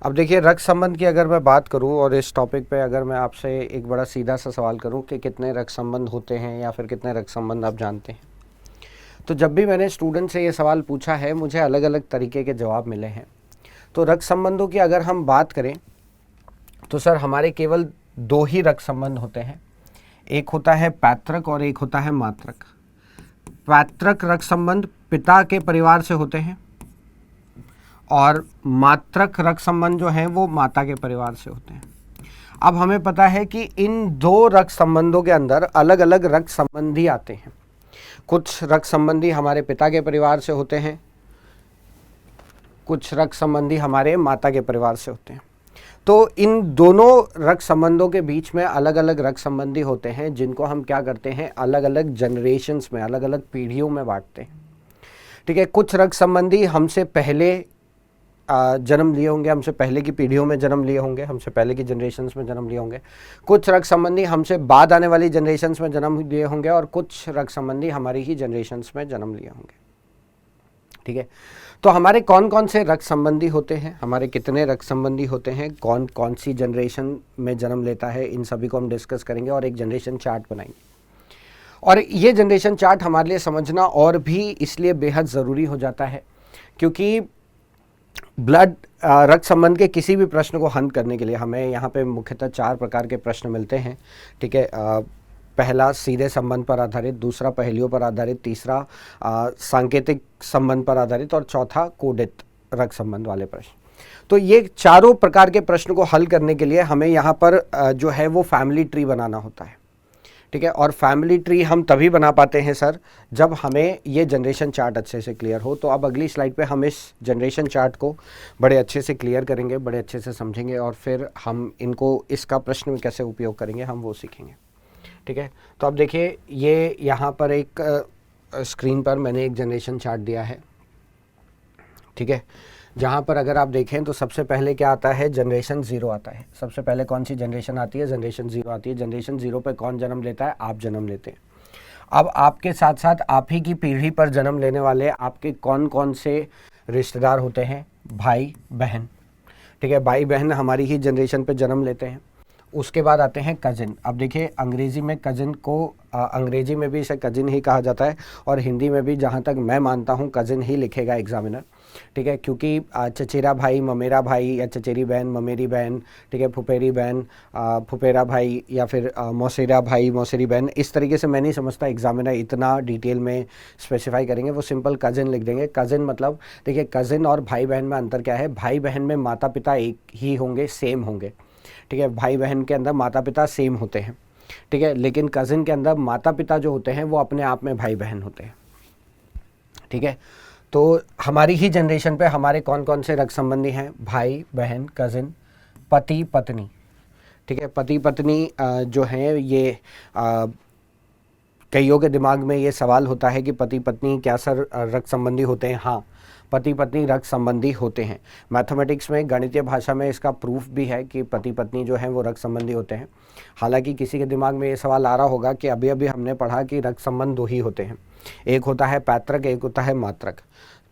अब देखिए, रक्त संबंध की अगर मैं बात करूं और इस टॉपिक पे अगर मैं आपसे एक बड़ा सीधा सा सवाल करूं कि कितने रक्त संबंध होते हैं या फिर कितने रक्त संबंध आप जानते हैं, तो जब भी मैंने स्टूडेंट से ये सवाल पूछा है मुझे अलग अलग तरीके के जवाब मिले हैं। तो रक्त संबंधों की अगर हम बात करें तो सर हमारे केवल दो ही रक्त संबंध होते हैं, एक होता है पैतृक और एक होता है मातृक। पैतृक रक्त संबंध पिता के परिवार से होते हैं और मातृक रक्त संबंध जो हैं वो माता के परिवार से होते हैं। अब हमें पता है कि इन दो रक्त संबंधों के अंदर अलग अलग रक्त संबंधी आते हैं। कुछ रक्त संबंधी हमारे पिता के परिवार से होते हैं, कुछ रक्त संबंधी हमारे माता के परिवार से होते हैं। तो इन दोनों रक्त संबंधों के बीच में अलग अलग रक्त संबंधी होते हैं जिनको हम क्या करते हैं, अलग अलग जनरेशन्स में, अलग अलग पीढ़ियों में बांटते हैं। ठीक है, कुछ रक्त संबंधी हमसे पहले जन्म लिए होंगे, हमसे पहले की पीढ़ियों में जन्म लिए होंगे, हमसे पहले की जनरेशन्स में जन्म लिए होंगे। कुछ रक्त संबंधी हमसे बाद आने वाली जनरेशन्स में जन्म लिए होंगे और कुछ रक्त संबंधी हमारी ही जनरेशन्स में जन्म लिए होंगे। ठीक है, तो हमारे कौन कौन से रक्त संबंधी होते हैं, हमारे कितने रक्त संबंधी होते हैं, कौन कौन सी जनरेशन में जन्म लेता है, इन सभी को हम डिस्कस करेंगे और एक जनरेशन चार्ट बनाएंगे। और ये जनरेशन चार्ट हमारे लिए समझना और भी इसलिए बेहद ज़रूरी हो जाता है क्योंकि ब्लड रक्त संबंध के किसी भी प्रश्न को हल करने के लिए हमें यहाँ पे मुख्यतः 4 प्रकार के प्रश्न मिलते हैं। ठीक है, पहला सीधे संबंध पर आधारित, दूसरा पहेलियों पर आधारित, तीसरा सांकेतिक संबंध पर आधारित और चौथा कोडित रक्त संबंध वाले प्रश्न। तो ये चारों प्रकार के प्रश्न को हल करने के लिए हमें यहाँ पर जो है वो फैमिली ट्री बनाना होता है। ठीक है, और फैमिली ट्री हम तभी बना पाते हैं सर जब हमें ये जनरेशन चार्ट अच्छे से क्लियर हो। तो अब अगली स्लाइड पे हम इस जनरेशन चार्ट को बड़े अच्छे से क्लियर करेंगे, बड़े अच्छे से समझेंगे और फिर हम इनको इसका प्रश्न में कैसे उपयोग करेंगे हम वो सीखेंगे। ठीक है, तो अब देखिए, ये यहाँ पर एक स्क्रीन पर मैंने एक जनरेशन चार्ट दिया है। ठीक है, जहाँ पर अगर आप देखें तो सबसे पहले क्या आता है, जनरेशन 0 आता है। सबसे पहले कौन सी जनरेशन आती है, जनरेशन 0 आती है। जनरेशन 0 पे कौन जन्म लेता है, आप जन्म लेते हैं। अब आपके साथ साथ आप ही की पीढ़ी पर जन्म लेने वाले आपके कौन कौन से रिश्तेदार होते हैं, भाई बहन। ठीक है, भाई बहन हमारी ही जनरेशन पे जन्म लेते हैं। उसके बाद आते हैं कजिन। अब देखिए, अंग्रेज़ी में कजिन को अंग्रेज़ी में भी इसे कजिन ही कहा जाता है और हिंदी में भी जहाँ तक मैं मानता हूँ कजिन ही लिखेगा एग्जामिनर। ठीक है, क्योंकि चचेरा भाई, ममेरा भाई या चचेरी बहन, ममेरी बहन, ठीक है, फुफेरी बहन, फुफेरा भाई या फिर मौसेरा भाई, मौसेरी बहन, इस तरीके से मैं नहीं समझता एग्जामिनर इतना डिटेल में स्पेसिफाई करेंगे। वो सिंपल कजिन लिख देंगे। कजिन मतलब देखिए, कजिन और भाई बहन में अंतर क्या है, भाई बहन में माता पिता एक ही होंगे, सेम होंगे। ठीक है, भाई बहन के अंदर माता पिता सेम होते हैं। ठीक है, लेकिन कज़िन के अंदर माता पिता जो होते हैं वो अपने आप में भाई बहन होते हैं। ठीक है, तो हमारी ही जनरेशन पे हमारे कौन कौन से रक्त संबंधी हैं, भाई बहन, कज़िन, पति पत्नी। ठीक है, पति पत्नी जो हैं ये कईयों के दिमाग में ये सवाल होता है कि पति पत्नी क्या सर रक्त संबंधी होते हैं। हाँ, पति पत्नी रक्त संबंधी होते हैं। मैथमेटिक्स में, गणितीय भाषा में इसका प्रूफ भी है कि पति पत्नी जो हैं वो रक्त संबंधी होते हैं। हालांकि किसी के दिमाग में ये सवाल आ रहा होगा कि अभी अभी हमने पढ़ा कि रक्त संबंध 2 ही होते हैं, एक होता है पैतृक, एक होता है मातृक।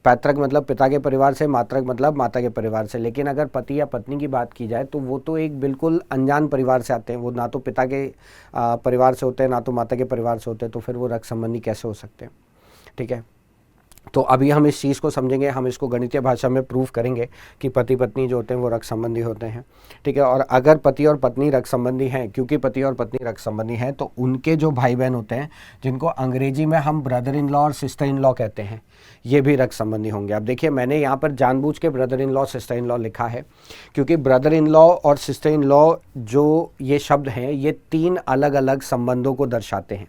पैतृक मतलब पिता के परिवार से, मातृक मतलब माता के परिवार से। लेकिन अगर पति या पत्नी की बात की जाए तो वो तो एक बिल्कुल अनजान परिवार से आते हैं। वो ना तो पिता के परिवार से होते हैं, ना तो माता के परिवार से होते हैं, तो फिर वो रक्त संबंधी कैसे हो सकते हैं। ठीक है, तो अभी हम इस चीज़ को समझेंगे, हम इसको गणितीय भाषा में प्रूफ करेंगे कि पति पत्नी जो होते हैं वो रक्त संबंधी होते हैं। ठीक है, और अगर पति और पत्नी रक्त संबंधी हैं, क्योंकि पति और पत्नी रक्त संबंधी हैं, तो उनके जो भाई बहन होते हैं, जिनको अंग्रेजी में हम ब्रदर इन लॉ और सिस्टर इन लॉ कहते हैं, ये भी रक्त संबंधी होंगे। अब देखिए, मैंने यहाँ पर जानबूझ के brother in law, sister in law लिखा है क्योंकि ब्रदर इन लॉ और सिस्टर इन लॉ जो ये शब्द हैं ये 3 अलग अलग संबंधों को दर्शाते हैं।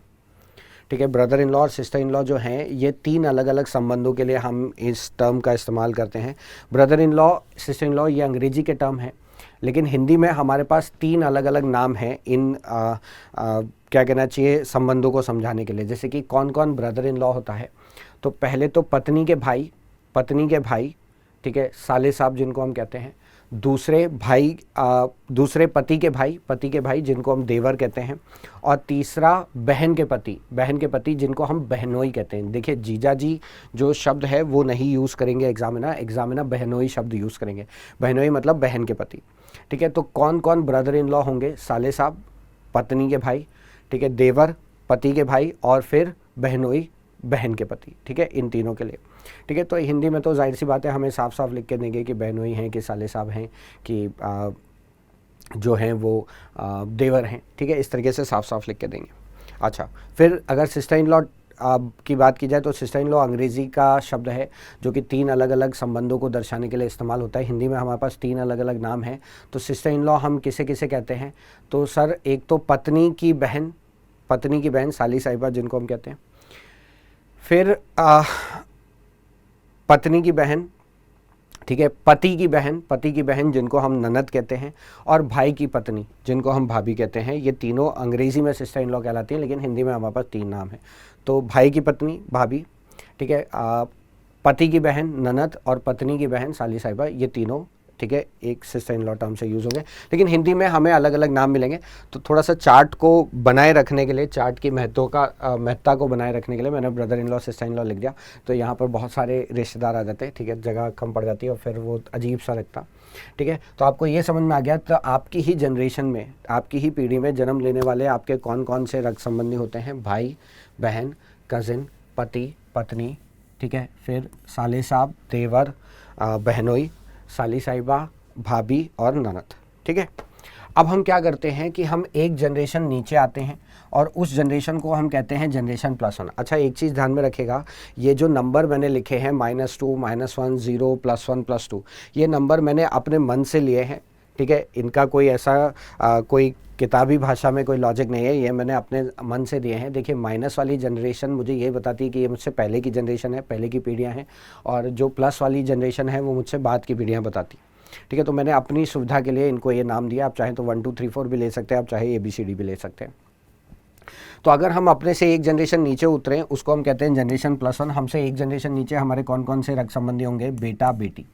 ठीक है, ब्रदर इन लॉ और सिस्टर इन लॉ जो हैं ये 3 अलग अलग संबंधों के लिए हम इस टर्म का इस्तेमाल करते हैं। Brother in law, sister in law ये अंग्रेजी के टर्म है, लेकिन हिंदी में हमारे पास 3 अलग अलग नाम हैं इन क्या कहना चाहिए संबंधों को समझाने के लिए। जैसे कि कौन कौन ब्रदर इन लॉ होता है, तो पहले तो पत्नी के भाई, ठीक है, साले साहब जिनको हम कहते हैं। दूसरे भाई दूसरे पति के भाई जिनको हम देवर कहते हैं, और तीसरा बहन के पति जिनको हम बहनोई कहते हैं। देखिए जीजा जी जो शब्द है वो नहीं यूज़ करेंगे एग्जामिनर बहनोई शब्द यूज़ करेंगे। बहनोई मतलब बहन के पति। ठीक है, तो कौन कौन ब्रदर इन लॉ होंगे? साले साहब पत्नी के भाई, ठीक है, देवर पति के भाई, और फिर बहनोई बहन के पति। ठीक है, इन तीनों के लिए। ठीक है, तो हिंदी में तो जाहिर सी बात है हमें साफ साफ लिख के देंगे कि बहनोई हैं कि साले साहब हैं कि जो हैं वो देवर हैं। ठीक है, इस तरीके से साफ साफ लिख के देंगे। अच्छा, फिर अगर सिस्टर इन लॉ की बात की जाए तो सिस्टर इन लॉ अंग्रेज़ी का शब्द है जो कि 3 अलग अलग संबंधों को दर्शाने के लिए इस्तेमाल होता है। हिंदी में हमारे पास 3 अलग अलग नाम हैं। तो सिस्टर इन लॉ हम किसे किसे कहते हैं? तो सर एक तो पत्नी की बहन साली साहिबा जिनको हम कहते हैं, फिर पत्नी की बहन, ठीक है, पति की बहन जिनको हम ननद कहते हैं, और भाई की पत्नी जिनको हम भाभी कहते हैं। ये तीनों अंग्रेज़ी में सिस्टर इन लॉ कहलाती हैं, लेकिन हिंदी में हमारे पास 3 नाम हैं। तो भाई की पत्नी भाभी, ठीक है, पति की बहन ननद, और पत्नी की बहन साली साहिबा, ये तीनों, ठीक है, एक सिस्टर इन लॉ टर्म से यूज़ होंगे। लेकिन हिंदी में हमें अलग अलग नाम मिलेंगे। तो थोड़ा सा चार्ट को बनाए रखने के लिए, चार्ट की महत्ता को बनाए रखने के लिए मैंने brother in law sister in law लिख दिया। तो यहाँ पर बहुत सारे रिश्तेदार आ जाते हैं। ठीक है, जगह कम पड़ जाती है और फिर वो अजीब सा लगता। ठीक है, तो आपको ये समझ में आ गया। तो आपकी ही जनरेशन में, आपकी ही पीढ़ी में जन्म लेने वाले आपके कौन कौन से रक्त संबंधी होते हैं? भाई, बहन, कज़िन, पति, पत्नी, ठीक है, फिर साले साहब, देवर, बहनोई, साली साहिबा, भाभी और ननद। ठीक है, अब हम क्या करते हैं कि हम एक जनरेशन नीचे आते हैं और उस जनरेशन को हम कहते हैं जनरेशन +1। अच्छा, एक चीज़ ध्यान में रखिएगा, ये जो नंबर मैंने लिखे हैं -2, -1, 0, +1, +2, ये नंबर मैंने अपने मन से लिए हैं। ठीक है, इनका कोई ऐसा कोई किताबी भाषा में कोई लॉजिक नहीं है, ये मैंने अपने मन से दिए हैं। देखिए, माइनस वाली जनरेशन मुझे ये बताती है कि ये मुझसे पहले की जनरेशन है, पहले की पीढ़ियाँ हैं, और जो प्लस वाली जनरेशन है वो मुझसे बाद की पीढ़ियाँ बताती। ठीक है, तो मैंने अपनी सुविधा के लिए इनको ये नाम दिया। आप चाहें तो 1 2 3 4 भी ले सकते हैं, आप चाहे ABCD भी ले सकते हैं। तो अगर हम अपने से एक जनरेशन नीचे उतरें, उसको हम कहते हैं जनरेशन +1। हमसे एक जनरेशन नीचे हमारे कौन कौन से रक्त संबंधी होंगे? बेटा बेटी।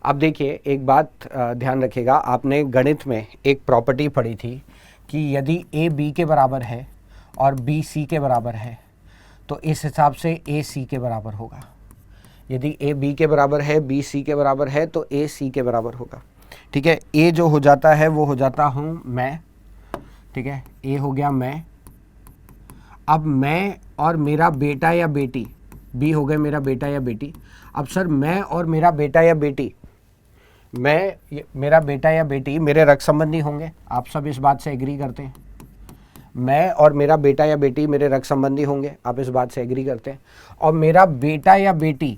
अब देखिए, एक बात ध्यान रखिएगा, आपने गणित में एक प्रॉपर्टी पढ़ी थी कि यदि A B के बराबर है और B C के बराबर है तो इस हिसाब से A C के बराबर होगा। यदि A B के बराबर है, B C के बराबर है, तो A C के बराबर होगा। ठीक है, A जो हो जाता है वो हो जाता हूँ मैं। ठीक है, A हो गया मैं। अब मैं और मेरा बेटा या बेटी, B हो गए मेरा बेटा या बेटी। अब सर मैं और मेरा बेटा या बेटी, मेरा बेटा या बेटी मेरे रक्त संबंधी होंगे। आप सब इस बात से एग्री करते हैं? मैं और मेरा बेटा या बेटी मेरे रक्त संबंधी होंगे, आप इस बात से एग्री करते हैं? और मेरा बेटा या बेटी,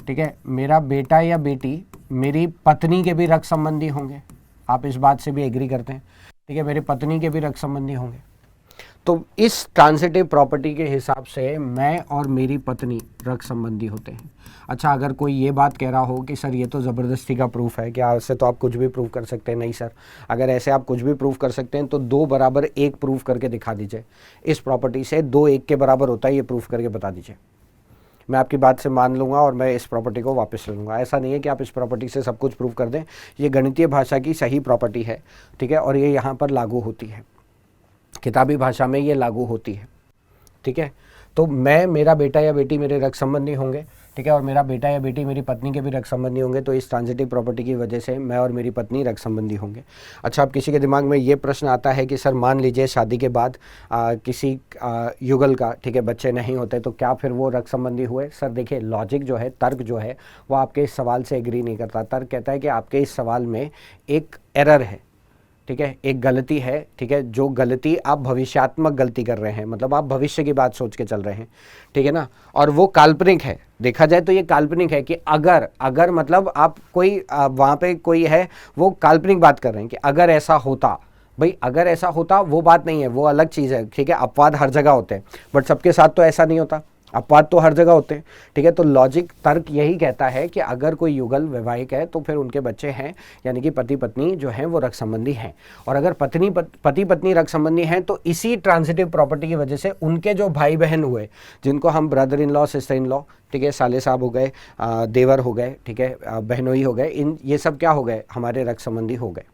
ठीक है, मेरा बेटा या बेटी मेरी पत्नी के भी रक्त संबंधी होंगे, आप इस बात से भी एग्री करते हैं? ठीक है, मेरी पत्नी के भी रक्त संबंधी होंगे। तो इस ट्रांजिटिव प्रॉपर्टी के हिसाब से मैं और मेरी पत्नी रक्त संबंधी होते हैं। अच्छा, अगर कोई ये बात कह रहा हो कि सर ये तो ज़बरदस्ती का प्रूफ है, क्या ऐसे तो आप कुछ भी प्रूव कर सकते हैं? नहीं सर, अगर ऐसे आप कुछ भी प्रूव कर सकते हैं तो 2 बराबर 1 प्रूव करके दिखा दीजिए। इस प्रॉपर्टी से 2 1 के बराबर होता है, ये प्रूफ करके बता दीजिए। मैं आपकी बात से मान लूँगा और मैं इस प्रॉपर्टी को वापस ले लूँगा। ऐसा नहीं है कि आप इस प्रॉपर्टी से सब कुछ प्रूव कर दें। ये गणितीय भाषा की सही प्रॉपर्टी है। ठीक है, और ये यहाँ पर लागू होती है, किताबी भाषा में ये लागू होती है। ठीक है, तो मैं, मेरा बेटा या बेटी मेरे रक्त संबंधी होंगे। ठीक है, और मेरा बेटा या बेटी मेरी पत्नी के भी रक्त संबंधी होंगे। तो इस ट्रांजिटिव प्रॉपर्टी की वजह से मैं और मेरी पत्नी रक्त संबंधी होंगे। अच्छा, अब किसी के दिमाग में ये प्रश्न आता है कि सर मान लीजिए शादी के बाद किसी युगल का, ठीक है, बच्चे नहीं होते, तो क्या फिर वो रक्त संबंधी हुए? सर देखिए, लॉजिक जो है, तर्क जो है, वो आपके इस सवाल से एग्री नहीं करता। तर्क कहता है कि आपके इस सवाल में एक एरर है। ठीक है, एक गलती है। ठीक है, जो गलती आप भविष्यात्मक गलती कर रहे हैं, मतलब आप भविष्य की बात सोच के चल रहे हैं। ठीक है ना, और वो काल्पनिक है। देखा जाए तो ये काल्पनिक है कि अगर मतलब आप कोई वहाँ पे कोई है, वो काल्पनिक बात कर रहे हैं कि अगर ऐसा होता। भाई अगर ऐसा होता वो बात नहीं है, वो अलग चीज़ है। ठीक है, अपवाद हर जगह होते हैं, बट सबके साथ तो ऐसा नहीं होता। अपवाद तो हर जगह होते हैं, ठीक है। तो लॉजिक तर्क यही कहता है कि अगर कोई युगल वैवाहिक है तो फिर उनके बच्चे हैं, यानी कि पति पत्नी जो हैं वो रक्त संबंधी हैं। और अगर पति पत्नी रक्त संबंधी हैं तो इसी ट्रांजिटिव प्रॉपर्टी की वजह से उनके जो भाई बहन हुए, जिनको हम brother in law, sister in law, ठीक है, साले साहब हो गए, देवर हो गए, ठीक है, बहनोई हो गए, इन ये सब क्या हो गए, हमारे रक्त संबंधी हो गए,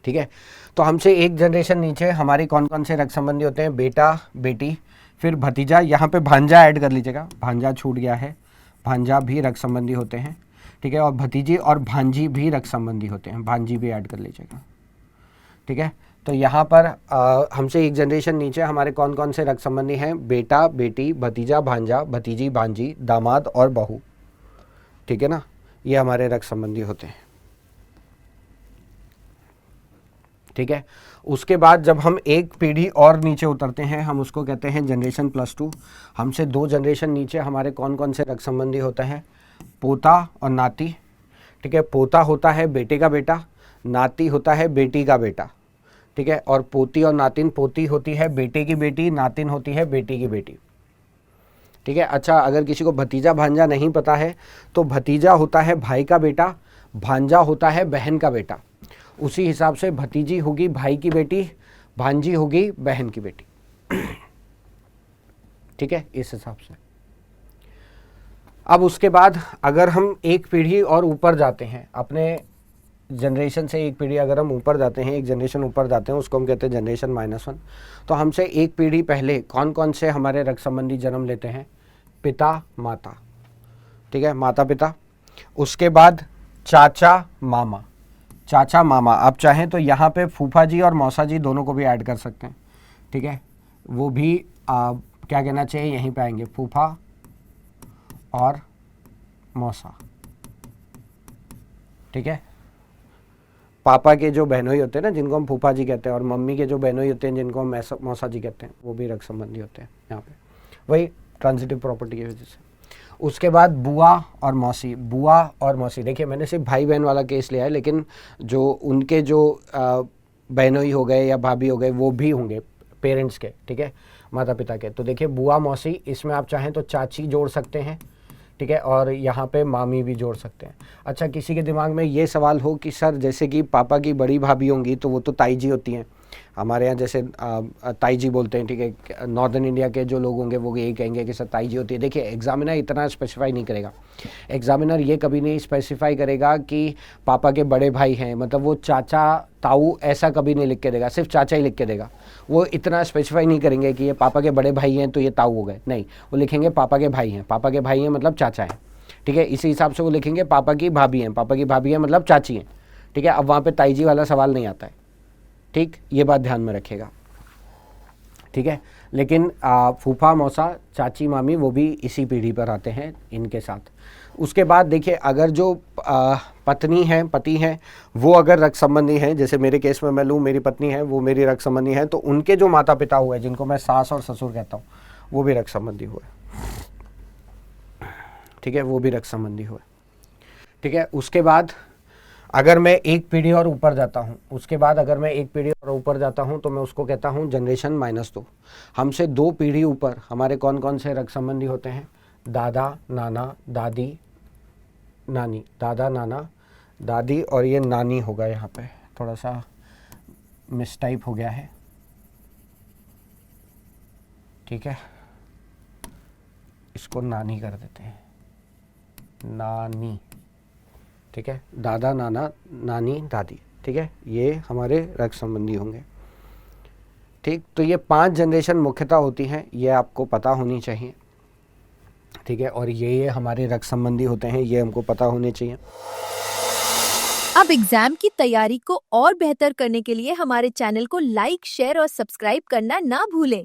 ठीक है। तो हमसे एक जनरेशन नीचे हमारे कौन कौन से रक्त संबंधी होते हैं, बेटा बेटी, फिर भतीजा, यहाँ पे भांजा ऐड कर लीजिएगा, भांजा छूट गया है, भांजा भी रक्त संबंधी होते हैं, ठीक है। और भतीजी और भांजी भी रक्त संबंधी होते हैं, भांजी भी ऐड कर लीजिएगा, ठीक है। तो यहाँ पर हमसे एक जनरेशन नीचे हमारे कौन कौन से रक्त संबंधी हैं, बेटा बेटी, भतीजा भांजा, भतीजी भांजी, दामाद और बहू, ठीक है ना, ये हमारे रक्त संबंधी होते हैं, ठीक है। उसके बाद जब हम एक पीढ़ी और नीचे उतरते हैं, हम उसको कहते हैं जनरेशन +2। हमसे 2 जनरेशन नीचे हमारे कौन कौन से रक्त संबंधी होते हैं, पोता और नाती, ठीक है। पोता होता है बेटे का बेटा, नाती होता है बेटी का बेटा, ठीक है। और पोती और नातिन, पोती होती है बेटे की बेटी, नातिन होती है बेटी की बेटी, ठीक है। अच्छा, अगर किसी को भतीजा भांजा नहीं पता है तो भतीजा होता है भाई का बेटा, भांजा होता है बहन का बेटा। उसी हिसाब से भतीजी होगी भाई की बेटी, भांजी होगी बहन की बेटी, ठीक है, इस हिसाब से। अब उसके बाद अगर हम एक पीढ़ी और ऊपर जाते हैं, अपने जनरेशन से एक पीढ़ी अगर हम ऊपर जाते हैं, एक जनरेशन ऊपर जाते हैं, उसको हम कहते हैं जनरेशन -1। तो हमसे एक पीढ़ी पहले कौन कौन से हमारे रक्त संबंधी जन्म लेते हैं, पिता माता, ठीक है, माता पिता। उसके बाद चाचा मामा, चाचा मामा, आप चाहें तो यहाँ पे फूफा जी और मौसा जी दोनों को भी ऐड कर सकते हैं, ठीक है। वो भी क्या कहना चाहिए, यहीं पे आएंगे, फूफा और मौसा, ठीक है। पापा के जो बहनोई होते हैं ना, जिनको हम फूफा जी कहते हैं, और मम्मी के जो बहनोई होते हैं जिनको हम मौसा जी कहते हैं, वो भी रक्त संबंधी होते हैं यहाँ पे, वही ट्रांजिटिव प्रॉपर्टी की वजह से। उसके बाद बुआ और मौसी, बुआ और मौसी, देखिए मैंने सिर्फ भाई बहन वाला केस लिया है, लेकिन जो उनके जो बहनोई हो गए या भाभी हो गए वो भी होंगे पेरेंट्स के, ठीक है, माता पिता के। तो देखिए बुआ मौसी, इसमें आप चाहें तो चाची जोड़ सकते हैं, ठीक है, और यहाँ पे मामी भी जोड़ सकते हैं। अच्छा, किसी के दिमाग में ये सवाल हो कि सर जैसे कि पापा की बड़ी भाभी होंगी तो वो तो ताई जी होती हैं, हमारे यहाँ जैसे ताई जी बोलते हैं, ठीक है। नॉर्दर्न इंडिया के जो लोग होंगे वो यही कहेंगे कि सर ताई जी होती है। देखिए एग्जामिनर इतना स्पेसिफाई नहीं करेगा, एग्जामिनर ये कभी नहीं स्पेसिफाई करेगा कि पापा के बड़े भाई हैं, मतलब वो चाचा ताऊ ऐसा कभी नहीं लिख के देगा, सिर्फ चाचा ही लिख के देगा। वो इतना स्पेसिफाई नहीं करेंगे कि ये पापा के बड़े भाई हैं तो ये ताऊ हो गए, नहीं, वो लिखेंगे पापा के भाई हैं, पापा के भाई हैं मतलब चाचा है, ठीक है। इसी हिसाब से वो लिखेंगे पापा की भाभी हैं, पापा की भाभी हैं मतलब चाची हैं, ठीक है। अब वहाँ पे ताई जी वाला सवाल नहीं आता है, ठीक, ये बात ध्यान में रखेगा, ठीक है। लेकिन फूफा मौसा चाची मामी वो भी इसी पीढ़ी पर आते हैं इनके साथ। उसके बाद देखिए अगर जो पत्नी हैं पति हैं वो अगर रक्त संबंधी हैं, जैसे मेरे केस में मैं लूँ, मेरी पत्नी है वो मेरी रक्त संबंधी है, तो उनके जो माता पिता हुए जिनको मैं सास और ससुर कहता हूँ वो भी रक्त संबंधी हुए, ठीक है, वो भी रक्त संबंधी हुए, ठीक है। उसके बाद अगर मैं एक पीढ़ी और ऊपर जाता हूँ, उसके बाद अगर मैं एक पीढ़ी और ऊपर जाता हूँ तो मैं उसको कहता हूँ जनरेशन -2। हमसे 2 पीढ़ी ऊपर हमारे कौन कौन से रक्त संबंधी होते हैं, दादा नाना दादी नानी, दादा नाना दादी, और ये नानी होगा, यहाँ पे थोड़ा सा मिसटाइप हो गया है, ठीक है, इसको नानी कर देते हैं, नानी, ठीक है, दादा नाना नानी दादी, ठीक है, ये हमारे रक्त संबंधी होंगे, ठीक। तो ये 5 जनरेशन मुख्यतः होती हैं, ये आपको पता होनी चाहिए, ठीक है, और ये हमारे रक्त संबंधी होते हैं, ये हमको पता होने चाहिए। अब एग्जाम की तैयारी को और बेहतर करने के लिए हमारे चैनल को लाइक, शेयर और सब्सक्राइब करना ना भूलें।